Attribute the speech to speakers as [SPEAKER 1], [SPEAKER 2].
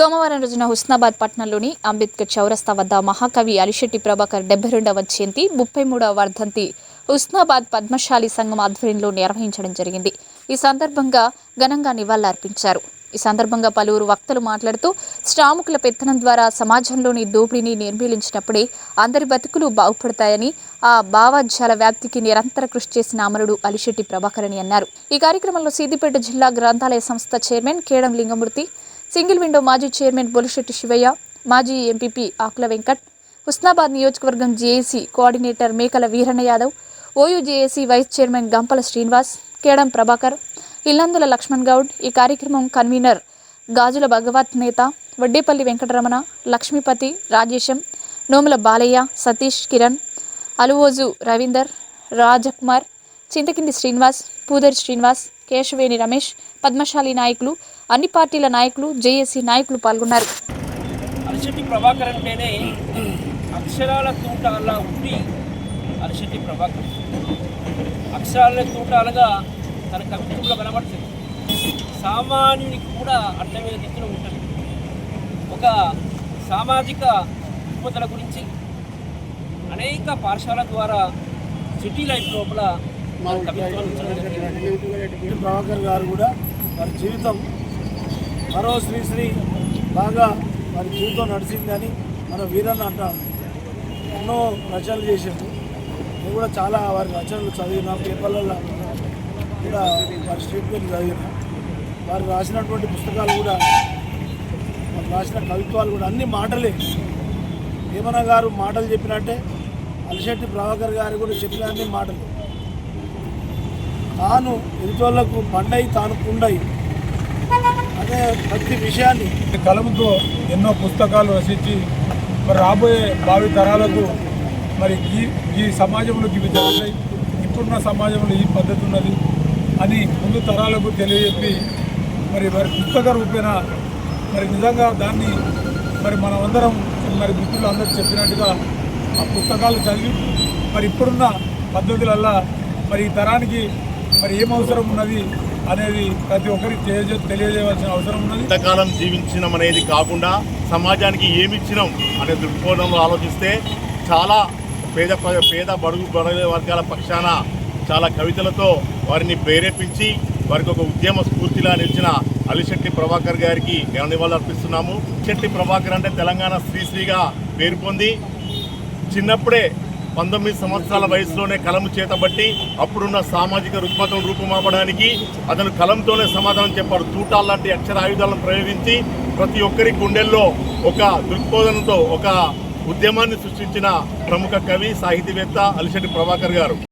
[SPEAKER 1] సోమవారం రోజున హుస్నాబాద్ పట్టణంలోని అంబేద్కర్ చౌరస్తా వద్ద మహాకవి అలిశెట్టి ప్రభాకర్ 72వ జయంతి 33వ వర్ధంతి హుస్నాబాద్ పద్మశాలి సంఘం ఆధ్వర్యంలో నిర్వహించడం జరిగింది. ఈ సందర్భంగా ఘనంగా నివాళులర్పించారు. ఈ సందర్భంగా పలువురు వక్తలు మాట్లాడుతూ శ్రామికుల పెత్తనం ద్వారా సమాజంలోని దోపిడీని నిర్మూలించినప్పుడే అందరి బతుకులు బాగుపడతాయని, ఆ భావజాల వ్యాప్తికి నిరంతర కృషి చేసిన అమరుడు అలిశెట్టి ప్రభాకర్ అని అన్నారు. ఈ కార్యక్రమంలో సిద్దిపేట జిల్లా గ్రంథాలయ సంస్థ chairman Kedam Lingamurthy, single window మాజీ చైర్మన్ బొలిశెట్టి శివయ్య, మాజీ ఎంపీపీ ఆకుల వెంకట్, హుస్నాబాద్ నియోజకవర్గం JAC coordinator Mekala Veeranna Yadav, OU JAC vice chairman Gampala Srinivas, Kedam Prabhakar, Illandula Lakshman Goud, ఈ కార్యక్రమం కన్వీనర్ గాజుల భగవత్ నేత, వడ్డేపల్లి వెంకటరమణ, లక్ష్మీపతి, రాజేశం, నోముల బాలయ్య, సతీష్, కిరణ్, అలువోజు రవీందర్, రాజకుమార్, చింతకింది శ్రీనివాస్, పూదరి శ్రీనివాస్, కేశవేణి రమేష్, పద్మశాలి నాయకులు, అన్ని పార్టీల నాయకులు, జేఏసీ నాయకులు పాల్గొన్నారు.
[SPEAKER 2] అలిశెట్టి ప్రభాకర్ అంటేనే అక్షరాల తూటాల ఉండి అలిశెట్టి ప్రభాకర్ అక్షరాల తూటాలుగా తన కవిత్వంలో కనబడుతుంది. సామాన్యునికి కూడా అర్థమయ్యే రీతిలో ఉంటుంది. ఒక సామాజిక రుగ్మతల గురించి అనేక పాఠశాల ద్వారా సిటీ లైఫ్ లోపల
[SPEAKER 3] ప్రభాకర్ గారు కూడా వారి జీవితం మరో శ్రీశ్రీ బాగా వారి జీవితం నడిచిందని మన వీరన్న అంటారు. ఎన్నో రచనలు చేశారు. నేను కూడా చాలా వారి రచనలు చదివిన, పేపర్లలో కూడా వారి స్టేట్మెంట్ చదివిన. వారు రాసినటువంటి పుస్తకాలు కూడా, వారు రాసిన కవిత్వాలు కూడా అన్ని మాటలే. వేమన గారు మాటలు చెప్పినట్టే అలిశెట్టి ప్రభాకర్ గారు కూడా చెప్పిన అన్ని మాటలు. తాను ఎదుటోళ్లకు పండై తాను కుండై అనే ప్రతి విషయాన్ని
[SPEAKER 4] కలంతో ఎన్నో పుస్తకాలు రచించి మరి రాబోయే భావి తరాలకు మరి ఈ సమాజంలో ఇవి జరుగుతాయి, ఇప్పుడున్న సమాజంలో ఈ పద్ధతి ఉన్నది అని ముందు తరాలకు తెలియజెప్పి మరి పుస్తక రూపేణ మరి నిజంగా దాన్ని మరి మనమందరం మరి మిత్రులు అందరూ చెప్పినట్టుగా ఆ పుస్తకాలు చదివి మరి ఇప్పుడున్న పద్ధతులల్లా మరి ఈ తరానికి మరి ఏం అవసరం ఉన్నది అనేది ప్రతి ఒక్కరికి తెలియజేయవలసిన అవసరం ఉన్నది.
[SPEAKER 5] ఎంతకాలం జీవించినాం అనేది కాకుండా సమాజానికి ఏమి ఇచ్చినాం అనే దృక్కోణంలో ఆలోచిస్తే చాలా పేద బడుగు వర్గాల పక్షాన చాలా కవితలతో వారిని ప్రేరేపించి వారికి ఒక ఉద్యమ స్ఫూర్తిలా నిలిచిన అలిశెట్టి ప్రభాకర్ గారికి నివాళులు అర్పిస్తున్నాము. అలిశెట్టి ప్రభాకర్ అంటే తెలంగాణ శ్రీశ్రీగా పేరు పొంది చిన్నప్పుడే 19 సంవత్సరాల వయసులోనే కలము చేతబట్టి అప్పుడున్న సామాజిక రుగ్మతను రూపుమాపడానికి అతను కలంతోనే సమాధానం చెప్పాడు. తూటాల్లాంటి అక్షరాయుధాలను ప్రయోగించి ప్రతి ఒక్కరి గుండెల్లో ఒక దృక్బోధనతో ఒక ఉద్యమాన్ని సృష్టించిన ప్రముఖ కవి, సాహితీవేత్త అలిశెట్టి ప్రభాకర్ గారు.